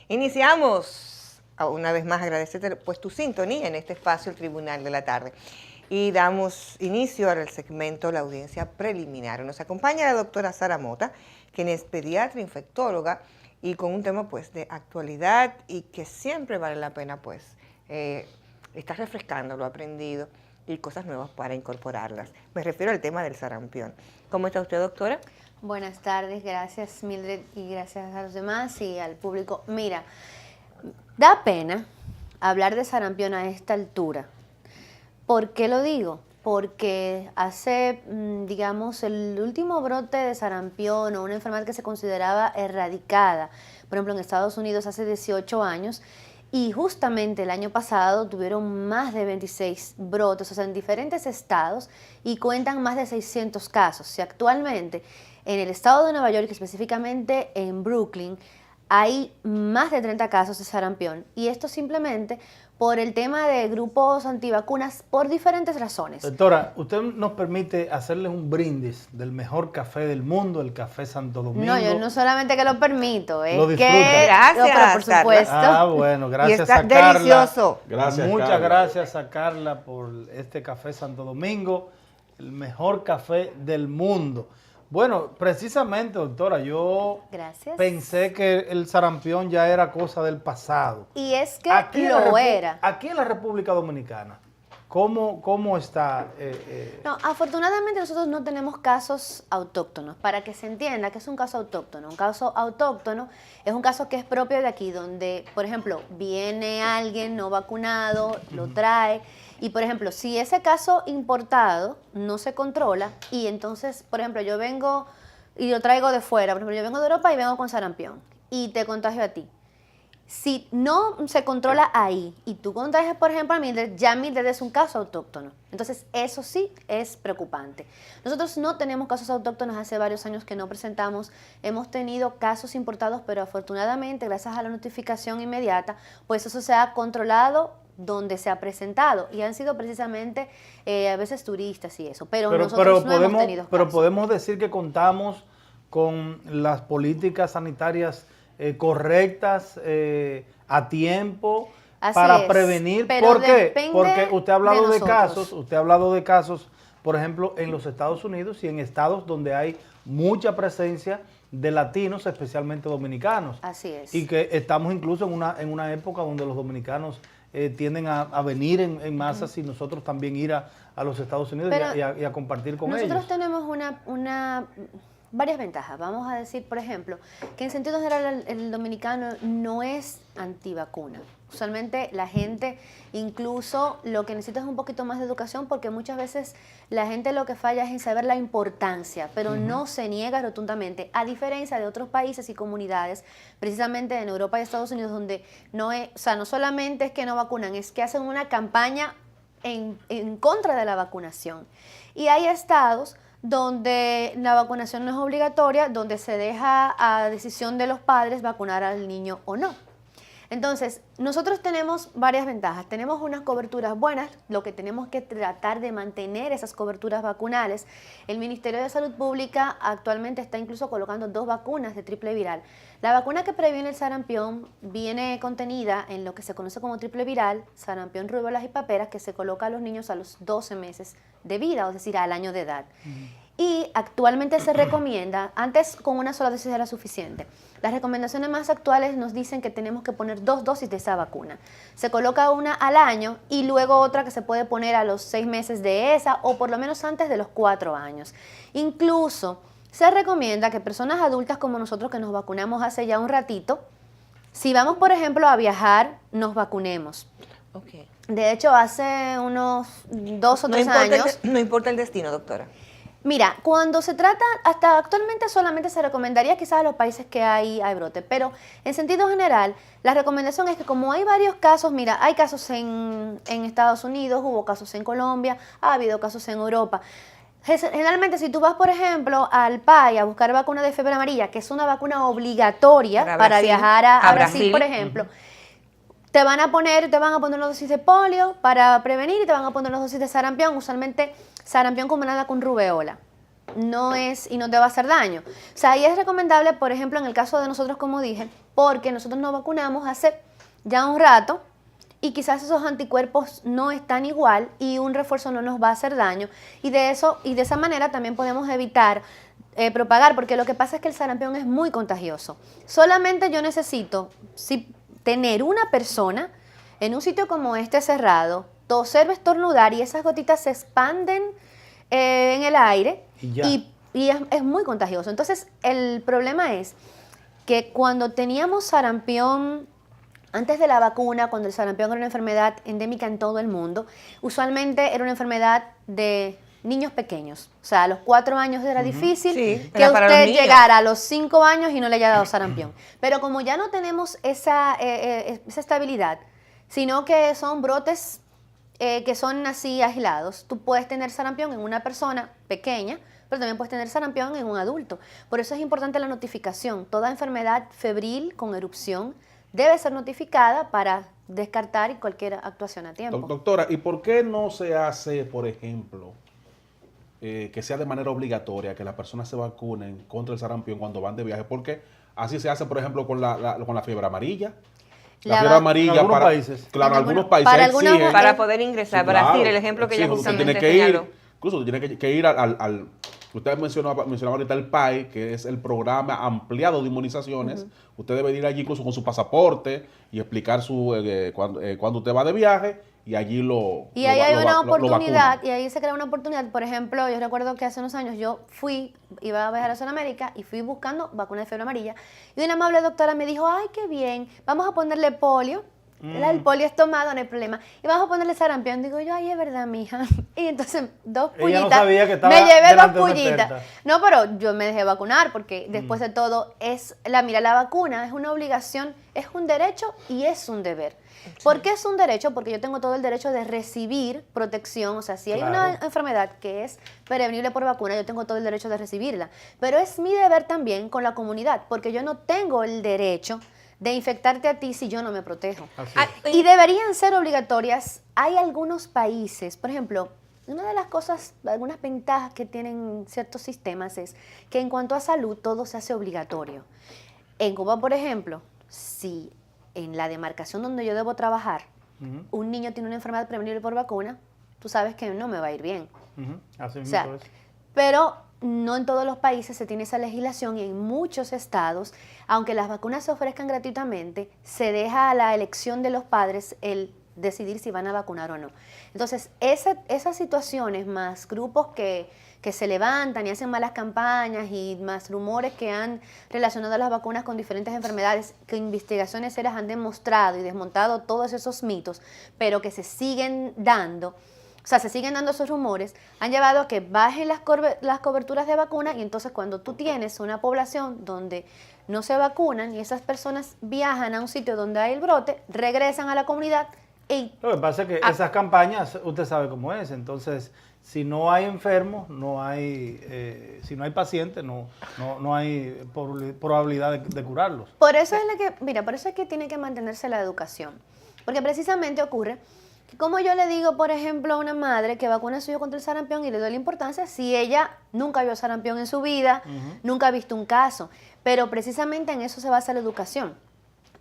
Iniciamos, una vez más agradecerte pues tu sintonía en este espacio, el Tribunal de la Tarde. Y damos inicio al segmento La Audiencia Preliminar. Nos acompaña la doctora Sara Mota, quien es pediatra, infectóloga, y con un tema pues de actualidad y que siempre vale la pena pues estar refrescando lo aprendido y cosas nuevas para incorporarlas. Me refiero al tema del sarampión. ¿Cómo está usted, doctora? Buenas tardes, gracias Mildred y gracias a los demás y al público. Mira, da pena hablar de sarampión a esta altura. ¿Por qué lo digo? Porque hace, digamos, el último brote de sarampión o una enfermedad que se consideraba erradicada, por ejemplo en Estados Unidos hace 18 años, y justamente el año pasado tuvieron más de 26 brotes, o sea, en diferentes estados, y cuentan más de 600 casos. Y actualmente en el estado de Nueva York, específicamente en Brooklyn, hay más de 30 casos de sarampión. Y esto simplemente por el tema de grupos antivacunas por diferentes razones. Doctora, usted nos permite hacerles un brindis del mejor café del mundo, el Café Santo Domingo. No, yo no solamente que lo permito, es lo que... Gracias, no, pero por supuesto. Ah, bueno, gracias y está a Carla. delicioso. Gracias, muchas Carla. Gracias a Carla por este Café Santo Domingo, el mejor café del mundo. Bueno, precisamente, doctora, yo pensé que el sarampión ya era cosa del pasado. Y es que lo era. Aquí en la República Dominicana, ¿cómo está? No, afortunadamente nosotros no tenemos casos autóctonos. Para que se entienda que es un caso autóctono. Un caso autóctono es un caso que es propio de aquí, donde, por ejemplo, viene alguien no vacunado, lo trae. Y, por ejemplo, si ese caso importado no se controla y entonces, por ejemplo, yo vengo y lo traigo de fuera, por ejemplo, yo vengo de Europa y vengo con sarampión y te contagio a ti. Si no se controla ahí y tú contagias, por ejemplo, a Mildred, ya Mildred es un caso autóctono. Entonces, eso sí es preocupante. Nosotros no tenemos casos autóctonos, hace varios años que no presentamos. Hemos tenido casos importados, pero afortunadamente, gracias a la notificación inmediata, pues eso se ha controlado donde se ha presentado y han sido precisamente a veces turistas y eso, pero nosotros no hemos tenido casos. Pero podemos decir que contamos con las políticas sanitarias correctas a tiempo para prevenir. ¿Por qué? Porque usted ha hablado de casos, por ejemplo, en los Estados Unidos y en estados donde hay mucha presencia de latinos, especialmente dominicanos. Así es. Y que estamos incluso en una época donde los dominicanos tienden a venir en masas y nosotros también ir a los Estados Unidos y a compartir con ellos. Nosotros tenemos varias ventajas. Vamos a decir, por ejemplo, que en sentido general el dominicano no es antivacuna. Usualmente la gente incluso lo que necesita es un poquito más de educación porque muchas veces la gente lo que falla es en saber la importancia, pero no se niega rotundamente, a diferencia de otros países y comunidades, precisamente en Europa y Estados Unidos, donde no solamente es que no vacunan, es que hacen una campaña en contra de la vacunación. Y hay estados donde la vacunación no es obligatoria, donde se deja a decisión de los padres vacunar al niño o no. Entonces, nosotros tenemos varias ventajas. Tenemos unas coberturas buenas, lo que tenemos que tratar de mantener esas coberturas vacunales. El Ministerio de Salud Pública actualmente está incluso colocando 2 vacunas de triple viral. La vacuna que previene el sarampión viene contenida en lo que se conoce como triple viral, sarampión, rubéolas y paperas, que se coloca a los niños a los 12 meses de vida, es decir, al año de edad. Y actualmente se recomienda, antes con una sola dosis era suficiente. Las recomendaciones más actuales nos dicen que tenemos que poner 2 dosis de esa vacuna. Se coloca una al año y luego otra que se puede poner a los 6 meses de esa o por lo menos antes de los 4 años. Incluso se recomienda que personas adultas como nosotros que nos vacunamos hace ya un ratito, si vamos por ejemplo a viajar, nos vacunemos. Okay. De hecho, hace unos 2 o 3 años... No importa el destino, doctora. Mira, cuando se trata, hasta actualmente solamente se recomendaría quizás a los países que hay brote, pero en sentido general, la recomendación es que como hay varios casos, mira, hay casos en Estados Unidos, hubo casos en Colombia, ha habido casos en Europa. Generalmente, si tú vas, por ejemplo, al PAI a buscar vacuna de fiebre amarilla, que es una vacuna obligatoria para viajar a Brasil, por ejemplo, te van a poner una dosis de polio para prevenir y te van a poner una dosis de sarampión, usualmente sarampión combinada con rubeola. no es y no te va a hacer daño. O sea, ahí es recomendable, por ejemplo, en el caso de nosotros, como dije, porque nosotros nos vacunamos hace ya un rato y quizás esos anticuerpos no están igual y un refuerzo no nos va a hacer daño. Y de esa manera también podemos evitar propagar, porque lo que pasa es que el sarampión es muy contagioso. Solamente yo necesito tener una persona en un sitio como este cerrado, toser o estornudar y esas gotitas se expanden en el aire y es muy contagioso. Entonces, el problema es que cuando teníamos sarampión, antes de la vacuna, cuando el sarampión era una enfermedad endémica en todo el mundo, usualmente era una enfermedad de niños pequeños. O sea, a los 4 años era difícil que usted llegara a los 5 años y no le haya dado sarampión. Pero como ya no tenemos esa estabilidad, sino que son brotes que son así aislados, tú puedes tener sarampión en una persona pequeña, pero también puedes tener sarampión en un adulto. Por eso es importante la notificación. Toda enfermedad febril con erupción debe ser notificada para descartar cualquier actuación a tiempo. Doctora, ¿y por qué no se hace, por ejemplo, que sea de manera obligatoria que las personas se vacunen contra el sarampión cuando van de viaje? Porque así se hace, por ejemplo, con la fiebre amarilla. La fiebre amarilla en algunos países. Claro, en algunos países exigen. Para poder ingresar, sí, para decir el ejemplo que ella justamente señaló. Incluso tú tienes que ir al usted mencionaba ahorita el PAI, que es el programa ampliado de inmunizaciones. Usted debe ir allí incluso con su pasaporte y explicar cuando usted va de viaje y allí Y ahí hay una oportunidad, y ahí se crea una oportunidad. Por ejemplo, yo recuerdo que hace unos años iba a viajar a Sudamérica y fui buscando vacuna de fiebre amarilla. Y una amable doctora me dijo, ay, qué bien, vamos a ponerle polio. El polio es tomado, no hay problema. Y vamos a ponerle sarampión. Digo yo, ay, es verdad, mija. Y entonces, 2 pullitas. No sabía que estaba me llevé 2 pullitas. No, pero yo me dejé vacunar porque después de todo, la vacuna es una obligación, es un derecho y es un deber. Sí. ¿Por qué es un derecho? Porque yo tengo todo el derecho de recibir protección. O sea, si hay una enfermedad que es prevenible por vacuna, yo tengo todo el derecho de recibirla. Pero es mi deber también con la comunidad, porque yo no tengo el derecho de infectarte a ti si yo no me protejo. Y deberían ser obligatorias. Hay algunos países, por ejemplo, una de las cosas, algunas ventajas que tienen ciertos sistemas es que en cuanto a salud todo se hace obligatorio. En Cuba, por ejemplo, si en la demarcación donde yo debo trabajar, un niño tiene una enfermedad prevenible por vacuna, tú sabes que no me va a ir bien. Así mismo es. Pero no en todos los países se tiene esa legislación y en muchos estados, aunque las vacunas se ofrezcan gratuitamente, se deja a la elección de los padres el decidir si van a vacunar o no. Entonces, esas situaciones más grupos que se levantan y hacen malas campañas y más rumores que han relacionado a las vacunas con diferentes enfermedades, que investigaciones serias han demostrado y desmontado todos esos mitos, pero que se siguen dando. O sea, se siguen dando esos rumores, han llevado a que bajen las coberturas de vacuna y entonces cuando tú tienes una población donde no se vacunan y esas personas viajan a un sitio donde hay el brote, regresan a la comunidad y... Lo que pasa es que esas campañas, usted sabe cómo es, entonces si no hay enfermos, si no hay pacientes, no hay probabilidad de curarlos. Por eso por eso es que tiene que mantenerse la educación, porque precisamente ocurre... Como yo le digo, por ejemplo, a una madre que vacuna a su hijo contra el sarampión y le doy la importancia si ella nunca vio sarampión en su vida, nunca ha visto un caso. Pero precisamente en eso se basa la educación.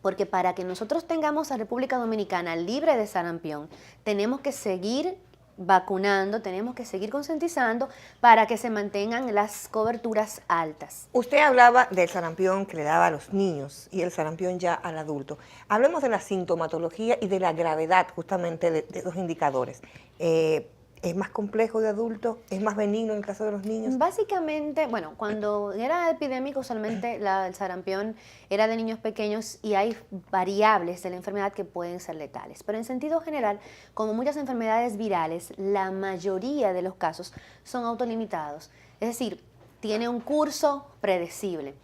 Porque para que nosotros tengamos a República Dominicana libre de sarampión, tenemos que seguir vacunando, tenemos que seguir concientizando para que se mantengan las coberturas altas. Usted hablaba del sarampión que le daba a los niños y el sarampión ya al adulto. Hablemos de la sintomatología y de la gravedad justamente de los indicadores. ¿Es más complejo de adultos? ¿Es más benigno en el caso de los niños? Básicamente, bueno, cuando era epidémico usualmente el sarampión era de niños pequeños y hay variables de la enfermedad que pueden ser letales. Pero en sentido general, como muchas enfermedades virales, la mayoría de los casos son autolimitados. Es decir, tiene un curso predecible.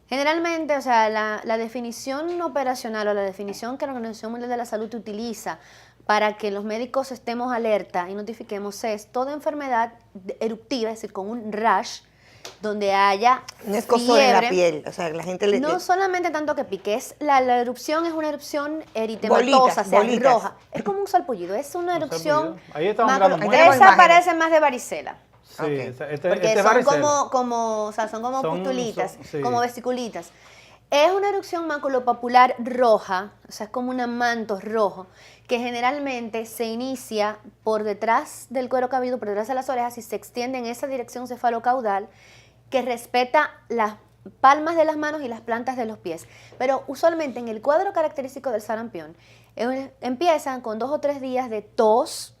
Generalmente, o sea, la definición operacional o la definición que la Organización Mundial de la Salud utiliza para que los médicos estemos alerta y notifiquemos es toda enfermedad eruptiva, es decir, con un rash, donde haya un escozor en la piel, o sea, la gente no solamente tanto que pique, la erupción es una erupción eritematosa, roja, es como un salpullido, es una erupción, ahí estamos esa parece más de varicela. Sí, Ok. Porque son varicela. como, o sea, son como pustulitas, sí. como vesiculitas. Es una erupción maculopapular roja, o sea, es como un manto rojo, que generalmente se inicia por detrás del cuero cabelludo, por detrás de las orejas, y se extiende en esa dirección cefalocaudal, que respeta las palmas de las manos y las plantas de los pies. Pero usualmente en el cuadro característico del sarampión, empiezan con 2 o 3 días de tos,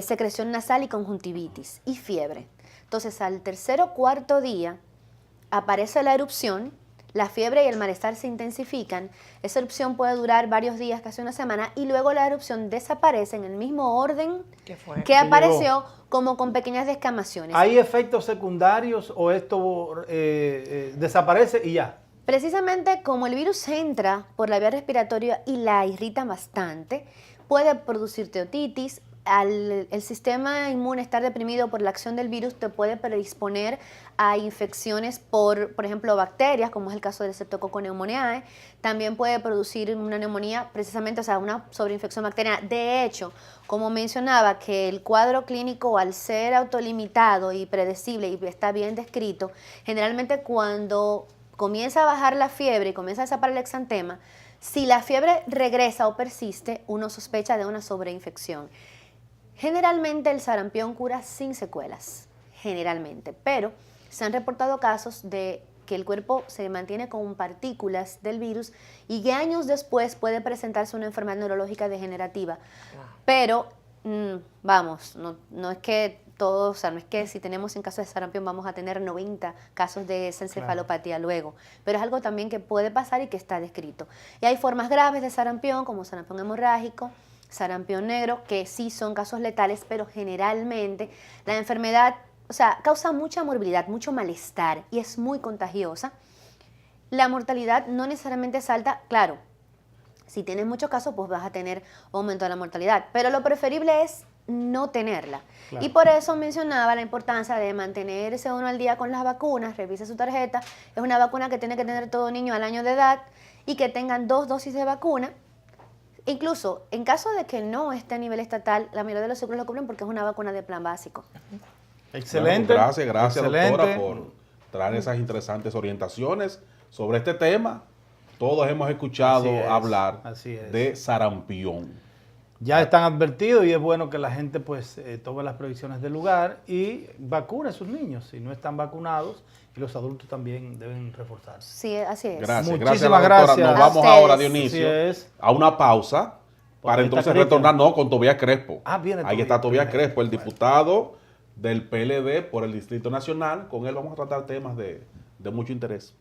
secreción nasal y conjuntivitis y fiebre. Entonces, al tercer o cuarto día aparece la erupción, la fiebre y el malestar se intensifican. Esa erupción puede durar varios días, casi una semana, y luego la erupción desaparece en el mismo orden que apareció, como con pequeñas descamaciones. ¿Hay efectos secundarios o esto desaparece y ya? Precisamente como el virus entra por la vía respiratoria y la irrita bastante, puede producirte otitis. El sistema inmune estar deprimido por la acción del virus te puede predisponer a infecciones por ejemplo, bacterias, como es el caso del Streptococcus pneumoniae. También puede producir una neumonía, precisamente, o sea, una sobreinfección bacteriana. De hecho, como mencionaba, que el cuadro clínico, al ser autolimitado y predecible y está bien descrito, generalmente cuando comienza a bajar la fiebre y comienza a desaparecer el exantema, si la fiebre regresa o persiste, uno sospecha de una sobreinfección. Generalmente el sarampión cura sin secuelas, generalmente, pero se han reportado casos de que el cuerpo se mantiene con partículas del virus y que años después puede presentarse una enfermedad neurológica degenerativa. Pero, vamos, no es que todos, o sea, no es que si tenemos en caso de sarampión vamos a tener 90 casos de esa encefalopatía luego, pero es algo también que puede pasar y que está descrito. Y hay formas graves de sarampión, como sarampión hemorrágico, sarampión negro, que sí son casos letales, pero generalmente la enfermedad, o sea, causa mucha morbilidad, mucho malestar y es muy contagiosa. La mortalidad no necesariamente es alta, claro, si tienes muchos casos, pues vas a tener aumento de la mortalidad, pero lo preferible es no tenerla. Claro. Y por eso mencionaba la importancia de mantenerse uno al día con las vacunas, revise su tarjeta, es una vacuna que tiene que tener todo niño al año de edad y que tengan 2 dosis de vacuna. Incluso, en caso de que no esté a nivel estatal, la mayoría de los seguros lo cubren porque es una vacuna de plan básico. Excelente. Bueno, gracias excelente, doctora, por traer esas interesantes orientaciones sobre este tema. Todos hemos escuchado hablar de sarampión. Ya están advertidos y es bueno que la gente pues tome las previsiones del lugar y vacune a sus niños si no están vacunados, y los adultos también deben reforzarse. Sí, así es. Muchísimas gracias. Nos vamos ahora, Dionisio, a una pausa para entonces retornar con Tobías Crespo. Ahí está Tobías Crespo, el diputado del PLD por el Distrito Nacional. Con él vamos a tratar temas de mucho interés.